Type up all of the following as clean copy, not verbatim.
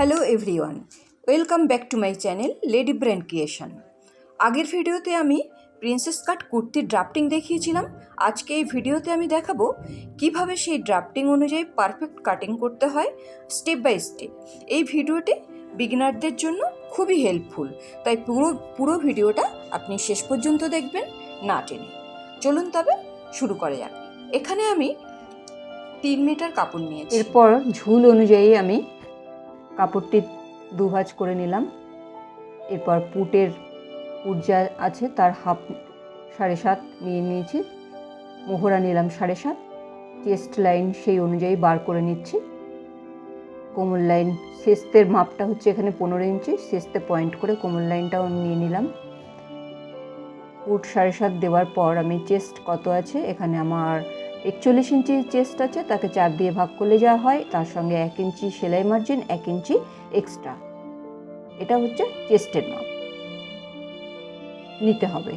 Hello everyone, welcome back to my channel lady brand creation. আগের ভিডিওতে আমি princess কাট কুর্তির ড্রাফটিং দেখিয়েছিলাম। আজকে এই ভিডিওতে আমি দেখাবো কিভাবে সেই ড্রাফটিং অনুযায়ী পারফেক্ট কাটিং করতে হয় স্টেপ বাই স্টেপ। এই ভিডিওটি বিগিনারদের জন্য খুবই হেল্পফুল, তাই পুরো ভিডিওটা আপনি শেষ পর্যন্ত দেখবেন না টেনে। চলুন তবে শুরু করা যাক। এখানে আমি 3 মিটার কাপড় নিয়েছি। এরপর ঝুল অনুযায়ী আমি কাপড়টি দুভাঁজ করে নিলাম। এরপর পুট যা আছে তার হাফ 7.5 নিয়ে নিয়েছি, মোহরা নিলাম 7.5, চেস্ট লাইন সেই অনুযায়ী বার করে নিচ্ছি। কোমর লাইন শেস্তের মাপটা হচ্ছে এখানে 15 ইঞ্চি, শেস্তে পয়েন্ট করে কোমর লাইনটাও নিয়ে নিলাম। পুট 7.5 দেওয়ার পর আমি চেস্ট কত আছে, এখানে আমার 41 ইঞ্চি চেস্ট আছে, তাকে 4 দিয়ে ভাগ করলে যা হয় তার সঙ্গে 1 ইঞ্চি সেলাই মার্জিন, 1 ইঞ্চি এক্সট্রা, এটা হচ্ছে চেস্টের মাপ নিতে হবে।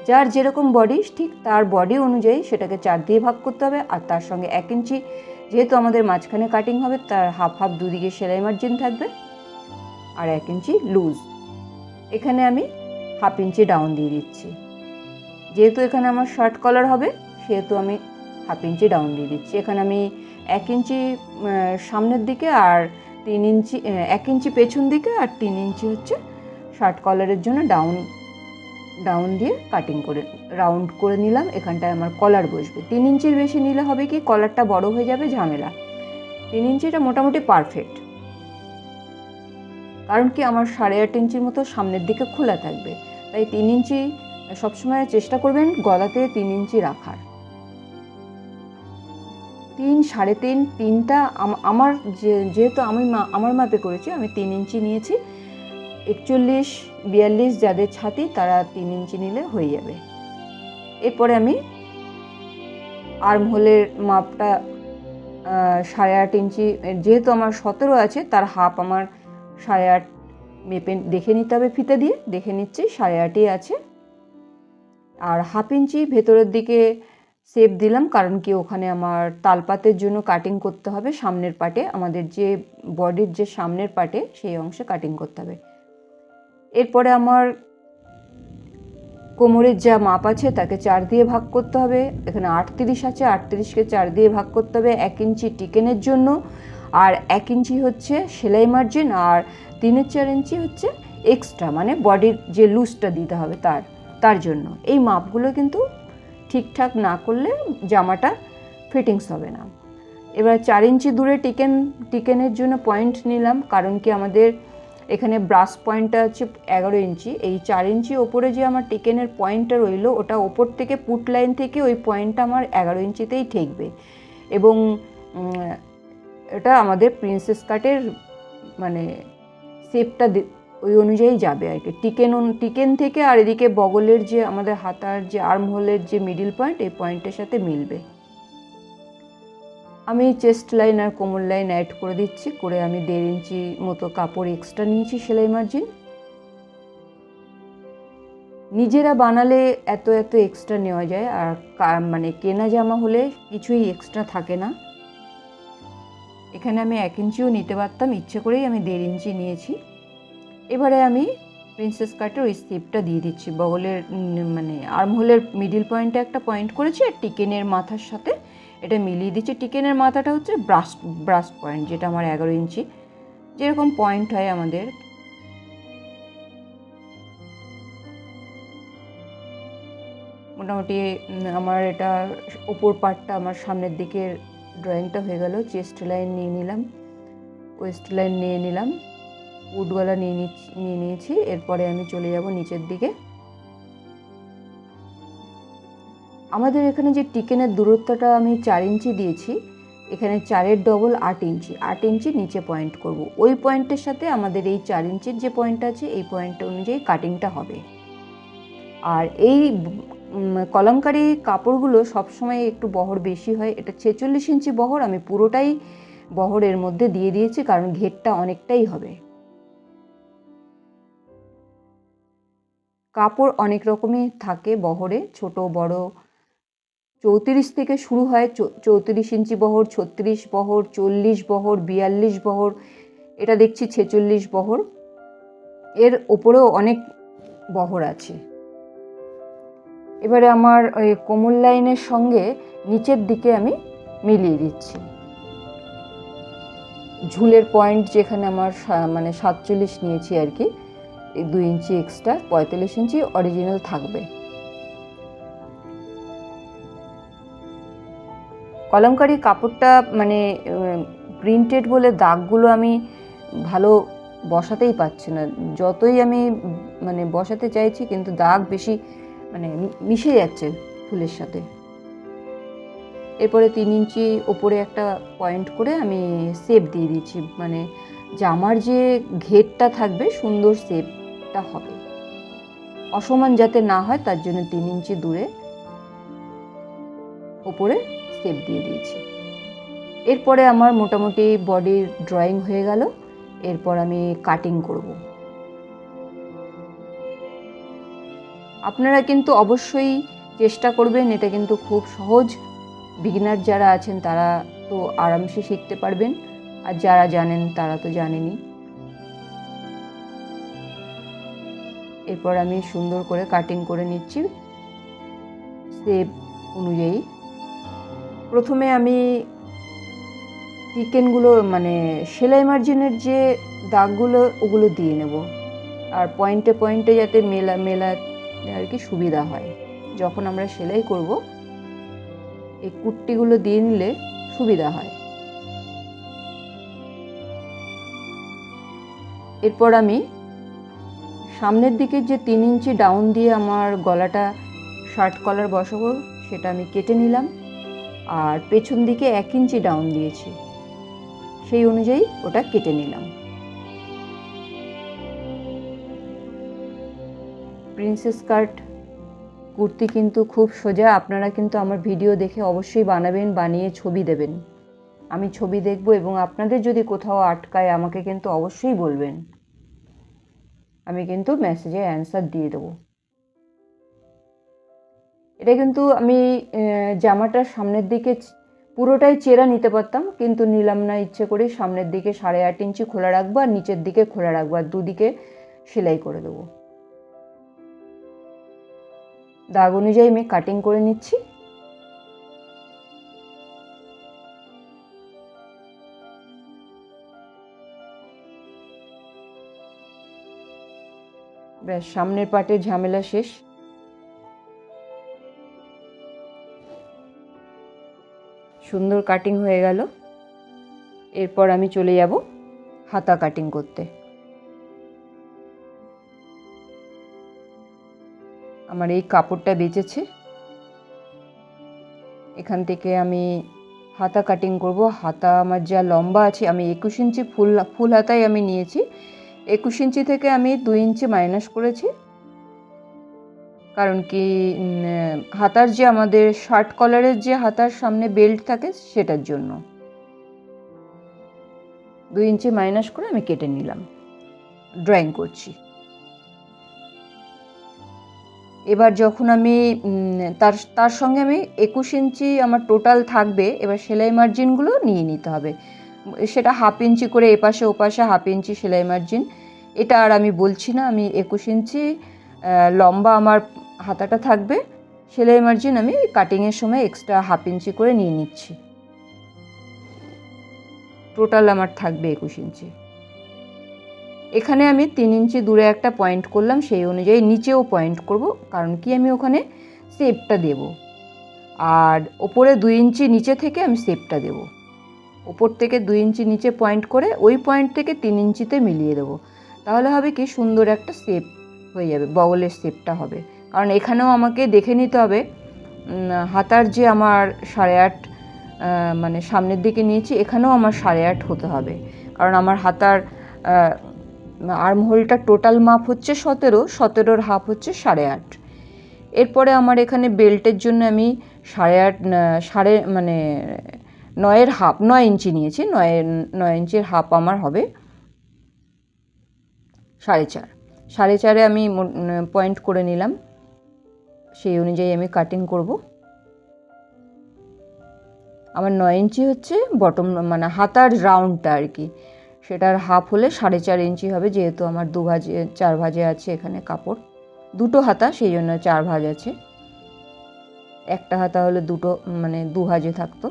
যার যেরকম বডি ঠিক তার বডি অনুযায়ী সেটাকে 4 দিয়ে ভাগ করতে হবে। আর তার সঙ্গে 1 ইঞ্চি, যেহেতু আমাদের মাঝখানে কাটিং হবে তার হাফ দুদিকে সেলাই মার্জিন থাকবে, আর 1 ইঞ্চি লুজ। এখানে আমি হাফ ইঞ্চি ডাউন দিয়ে দিচ্ছি। যেহেতু এখানে আমার শার্ট কলার হবে সেহেতু আমি হাফ ইঞ্চি ডাউন দিয়ে দিচ্ছি। এখানে আমি 1 ইঞ্চি সামনের দিকে আর 3 ইঞ্চি 1 ইঞ্চি পেছন দিকে আর 3 ইঞ্চি হচ্ছে শার্ট কলারের জন্য ডাউন দিয়ে কাটিং করে রাউন্ড করে নিলাম। এখানটায় আমার কলার বসবে। 3 ইঞ্চির বেশি নিলে হবে কি, কলারটা বড় হয়ে যাবে, ঝামেলা। 3 ইঞ্চিটা মোটামুটি পারফেক্ট, কারণ কি আমার 8.5 ইঞ্চির মতো সামনের দিকে খোলা থাকবে, তাই 3 ইঞ্চি সবসময় চেষ্টা করবেন গলাতে 3 ইঞ্চি রাখার। 3, 3.5, 3টা আমার যেহেতু আমি আমার মাপে করেছি, আমি 3 ইঞ্চি নিয়েছি। 41, 42 যাদের ছাতি তারা 3 ইঞ্চি নিলে হয়ে যাবে। এরপরে আমি আর্ম হোলের মাপটা 8.5 ইঞ্চি, যেহেতু আমার 17 আছে তার হাফ আমার 8.5 মেপে দেখে নিতে হবে, ফিতে দিয়ে দেখে নিচ্ছি 8.5ই আছে। আর হাফ ইঞ্চি ভেতরের দিকে শেপ দিলাম, কারণ কি ওখানে আমার তালপাতের জন্য কাটিং করতে হবে। সামনের পাটে আমাদের যে বডির যে সামনের পাটে সেই অংশে কাটিং করতে হবে। এরপরে আমার কোমরের যা মাপ আছে তাকে 4 দিয়ে ভাগ করতে হবে। এখানে 38 আছে, 38কে 4 দিয়ে ভাগ করতে হবে 1 ইঞ্চি টিকেনের জন্য, আর 1 ইঞ্চি হচ্ছে সেলাই মার্জিন, আর 3/4 ইঞ্চি হচ্ছে এক্সট্রা, মানে বডির যে লুজটা দিতে হবে তার জন্য। এই মাপগুলো কিন্তু ঠিকঠাক না করলে জামাটা ফিটিংস হবে না। এবার 4 ইঞ্চি দূরে টিকেনের জন্য পয়েন্ট নিলাম, কারণ কি আমাদের এখানে ব্রাশ পয়েন্টটা হচ্ছে 11 ইঞ্চি। এই 4 ইঞ্চি ওপরে যে আমার টিকেনের পয়েন্টটা রইলো, ওটা ওপর থেকে পুট লাইন থেকে ওই পয়েন্টটা আমার 11 ইঞ্চিতেই ঠেকবে, এবং এটা আমাদের প্রিন্সেস কাটের মানে শেপটা ওই অনুযায়ী যাবে আর কি। টিকেন থেকে আর এদিকে বগলের যে আমাদের হাতার যে আর্ম হোলের যে মিডিল পয়েন্ট, এই পয়েন্টের সাথে মিলবে। আমি চেস্ট লাইন আর কোমর লাইন অ্যাড করে দিচ্ছি, করে আমি 1.5 ইঞ্চি মতো কাপড় এক্সট্রা নিয়েছি সেলাই মার্জিন। নিজেরা বানালে এত এক্সট্রা নেওয়া যায়, আর মানে কেনা জামা হলে কিছুই এক্সট্রা থাকে না। এখানে আমি 1 ইঞ্চিও নিতে পারতাম, ইচ্ছে করেই আমি 1.5 ইঞ্চি নিয়েছি। এবারে আমি প্রিন্সেস কাটের ওই স্টেপটা দিয়ে দিচ্ছি। বগলের মানে আর্মহোলের মিডিল পয়েন্টে একটা পয়েন্ট করেছি, আর টিকেনের মাথার সাথে এটা মিলিয়ে দিচ্ছি। টিকেনের মাথাটা হচ্ছে ব্রাশ পয়েন্ট, যেটা আমার 11 ইঞ্চি যেরকম পয়েন্ট হয় আমাদের। মোটামুটি আমার এটা ওপর পার্টটা আমার সামনের দিকের ড্রয়িংটা হয়ে গেল। চেস্ট লাইন নিয়ে নিলাম, ওয়েস্ট লাইন নিয়ে নিলাম, উডওয়ালা নিয়ে নিয়েছি। এরপরে আমি চলে যাব নিচের দিকে। আমাদের এখানে যে টিকেনের দূরত্বটা আমি 4 ইঞ্চি দিয়েছি, এখানে 4-এর ডবল 8 ইঞ্চি, 8 ইঞ্চি নিচে পয়েন্ট করব। ওই পয়েন্টের সাথে আমাদের এই 4 ইঞ্চির যে পয়েন্ট আছে এই পয়েন্ট অনুযায়ী কাটিংটা হবে। আর এই কলমকারি কাপড়গুলো সবসময় একটু বহর বেশি হয়। এটা 46 ইঞ্চি বহর, আমি পুরোটাই বহরের মধ্যে দিয়ে দিয়েছি, কারণ ঘেরটা অনেকটাই হবে। কাপড় অনেক রকমই থাকে বহরে, ছোট বড়। 34 থেকে শুরু হয়, 34 ইঞ্চি বহর, 36 বহর, 40 বহর, 42 বহর, এটা দেখছি 46 বহর, এর ওপরেও অনেক বহর আছে। এবারে আমার ওই কোমর লাইনের সঙ্গে নিচের দিকে আমি মিলিয়ে দিচ্ছি। ঝুলের পয়েন্ট যেখানে আমার মানে 47 নিয়েছি আর কি, এই 2 ইঞ্চি এক্সট্রা 45 ইঞ্চি অরিজিনাল থাকবে। কলমকারি কাপড়টা মানে প্রিন্টেড বলে দাগগুলো আমি ভালো বসাতেই পারছি না, যতই আমি মানে বসাতে চাইছি কিন্তু দাগ বেশি মানে মিশে যাচ্ছে ফুলের সাথে। এরপরে 3 ইঞ্চি ওপরে একটা পয়েন্ট করে আমি শেপ দিয়ে দিচ্ছি, মানে জামার যে ঘেরটা থাকবে সুন্দর শেপটা হবে, অসমান যাতে না হয় তার জন্য 3 ইঞ্চি দূরে ওপরে শেপ দিয়ে দিয়েছি। এরপরে আমার মোটামুটি বডির ড্রয়িং হয়ে গেল। এরপর আমি কাটিং করব। আপনারা কিন্তু অবশ্যই চেষ্টা করবেন, এটা কিন্তু খুব সহজ। বিগিনার যারা আছেন তারা তো আরামসে শিখতে পারবেন, আর যারা জানেন তারা তো জানেনই। এরপর আমি সুন্দর করে কাটিং করে নিচ্ছি শেপ অনুযায়ী। প্রথমে আমি চিকেনগুলো মানে সেলাই মার্জিনের যে দাগগুলো ওগুলো দিয়ে নেব, আর পয়েন্টে পয়েন্টে যাতে মেলা আর কি সুবিধা হয়। যখন আমরা সেলাই করব এই কুট্টিগুলো দিয়ে নিলে সুবিধা হয়। এরপর আমি সামনের দিকে যে 3 ইঞ্চি ডাউন দিয়ে আমার গলাটা শার্ট কলার বসাবো সেটা আমি কেটে নিলাম, আর পেছন দিকে 1 ইঞ্চি ডাউন দিয়েছি, সেই অনুযায়ী ওটা কেটে নিলাম। প্রিন্সেস কাট কুর্তি কিন্তু খুব সোজা, আপনারা কিন্তু আমার ভিডিও দেখে অবশ্যই বানাবেন, বানিয়ে ছবি দেবেন। আমি ছবি দেখব এবং আপনাদের যদি কোথাও আটকায় আমাকে কিন্তু অবশ্যই বলবেন, আমি কিন্তু মেসেজে অ্যান্সার দিয়ে দেবো। এটা কিন্তু আমি জামাটার সামনের দিকে পুরোটাই চেরা নিতে পারতাম, কিন্তু নিলাম না ইচ্ছে করে। সামনের দিকে 8.5 ইঞ্চি খোলা রাখবো আর নিচের দিকে খোলা রাখবো, আর দুদিকে সেলাই করে দেবো। দাগ অনুযায়ী আমি কাটিং করে নিচ্ছি। ব্যাস, সামনের পাটের ঝামেলা শেষ। সুন্দর কাটিং হয়ে গেল। এরপর আমি চলে যাব হাতা কাটিং করতে। আমার এই কাপড়টা বেঁচেছে, এখান থেকে আমি হাতা কাটিং করব। হাতা আমার যা লম্বা আছে, আমি 21 ইঞ্চি ফুল হাতাই আমি নিয়েছি। 21 ইঞ্চি থেকে আমি 2 ইঞ্চি মাইনাস করেছি, কারণ কি হাতার যে আমাদের শার্ট কলারের যে হাতার সামনে বেল্ট থাকে সেটার জন্য 2 ইঞ্চি মাইনাস করে আমি কেটে নিলাম। ড্রয়িং করছি। এবার যখন আমি তার সঙ্গে আমি 21 ইঞ্চি আমার টোটাল থাকবে, এবার সেলাই মার্জিনগুলো নিয়ে নিতে হবে। সেটা 1/2 ইঞ্চি করে এপাশে ওপাশে 1/2 ইঞ্চি সেলাই মার্জিন, এটা আর আমি বলছি না। আমি 21 ইঞ্চি লম্বা আমার হাতাটা থাকবে, সেলাই মার্জিন আমি কাটিংয়ের সময় এক্সট্রা 1/2 ইঞ্চি করে নিয়ে নিচ্ছি। টোটাল আমার থাকবে 21 ইঞ্চি। এখানে আমি 3 ইঞ্চি দূরে একটা পয়েন্ট করলাম, সেই অনুযায়ী নিচেও পয়েন্ট করব, কারণ কি আমি ওখানে শেপটা দেব। আর ওপরে 2 ইঞ্চি নিচে থেকে আমি শেপটা দেব। ওপর থেকে 2 ইঞ্চি নিচে পয়েন্ট করে ওই পয়েন্ট থেকে 3 ইঞ্চিতে মিলিয়ে দেব। তাহলে হবে কি সুন্দর একটা শেপ হয়ে যাবে, বগলের শেপটা হবে। কারণ এখানেও আমাকে দেখে নিতে হবে হাতার যে আমার 8.5 মানে সামনের দিকে নিয়েছি, এখানেও আমার 8.5 হতে হবে, কারণ আমার হাতার আর্মহোলটা টোটাল মাপ হচ্ছে 17, হাফ হচ্ছে 8.5। এরপরে আমার এখানে বেল্টের জন্য আমি 8.5 মানে 9 হাফ 9 ইঞ্চি নিয়েছি। 9 ইঞ্চির হাফ আমার হবে 4.5। 4.5 আমি পয়েন্ট করে নিলাম, সেই অনুযায়ী আমি কাটিং করব। আমার 9 ইঞ্চি হচ্ছে বটম মানে হাতার রাউন্ডটা আর কি, সেটার হাফ হলে 4.5 ইঞ্চি হবে, যেহেতু আমার 2 ভাঁজে 4 ভাঁজে আছে এখানে কাপড়, দুটো হাতা, সেই জন্য 4 ভাঁজ আছে। একটা হাতা হলে দুটো মানে 2 ভাঁজে থাকতো।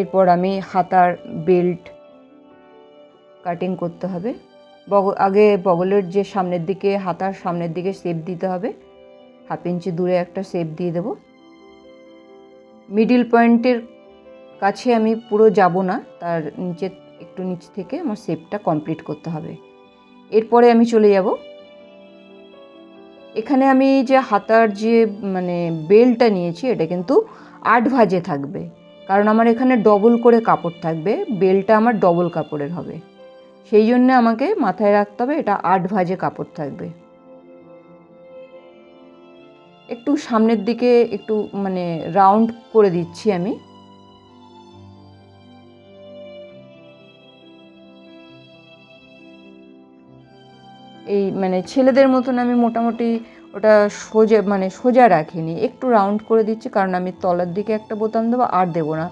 এরপর আমি হাতার বেল্ট কাটিং করতে হবে। আগে বগলের যে সামনের দিকে, হাতার সামনের দিকে শেপ দিতে হবে, 1/2 ইঞ্চি দূরে একটা শেপ দিয়ে দেব। মিডিল পয়েন্টের কাছে আমি পুরো যাব না, তার নিচে একটু নিচ থেকে আমার শেপটা কমপ্লিট করতে হবে। এরপরে আমি চলে যাব, এখানে আমি যে হাতার যে মানে বেল্টটা নিয়েছি এটা কিন্তু 8 ভাঁজে থাকবে, কারণ আমার এখানে ডবল করে কাপড় থাকবে, বেল্টটা আমার ডবল কাপড়ের হবে, সেই জন্য আমাকে মাথায় রাখতে হবে এটা 8 ভাঁজে কাপড় থাকবে। একটু সামনের দিকে একটু মানে রাউন্ড করে দিচ্ছি আমি। এই মানে ছেলেদের মতন আমি মোটামুটি ওটা সোজা মানে সোজা রাখিনি, একটু রাউন্ড করে দিচ্ছি, কারণ আমি তলার দিকে একটা বোতাম দেবো, আর দেবো না,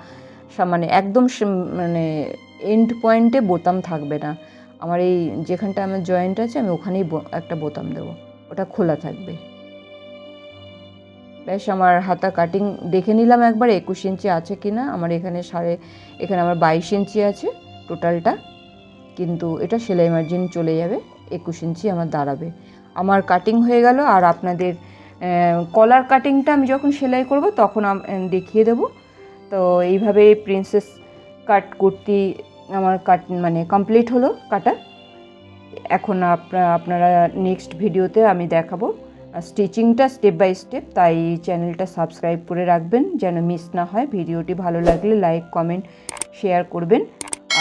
মানে একদম মানে এন্ড পয়েন্টে বোতাম থাকবে না আমার, এই যেখানটা আমার জয়েন্ট আছে আমি ওখানেই একটা বোতাম দেবো, ওটা খোলা থাকবে। বেশ, আমার হাতা কাটিং দেখে নিলাম একবার 21 ইঞ্চি আছে কি না। আমার এখানে এখানে আমার 22 ইঞ্চি আছে টোটালটা, কিন্তু এটা সেলাই মার্জিন চলে যাবে, 21 ইঞ্চি আমার দাঁড়াবে। আমার কাটিং হয়ে গেল। আর আপনাদের কলার কাটিংটা আমি যখন সেলাই করব তখন দেখিয়ে দেব। তো এইভাবে প্রিন্সেস কাট কুর্তি আমার মানে কমপ্লিট হলো কাটা। এখন আপনারা নেক্সট ভিডিওতে আমি দেখাবো স্টিচিংটা স্টেপ বাই স্টেপ, তাই চ্যানেলটা সাবস্ক্রাইব করে রাখবেন যেন মিস না হয়। ভিডিওটি ভালো লাগলে লাইক, কমেন্ট, শেয়ার করবেন।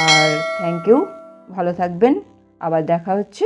আর থ্যাংক ইউ, ভালো থাকবেন, আবার দেখা হচ্ছে।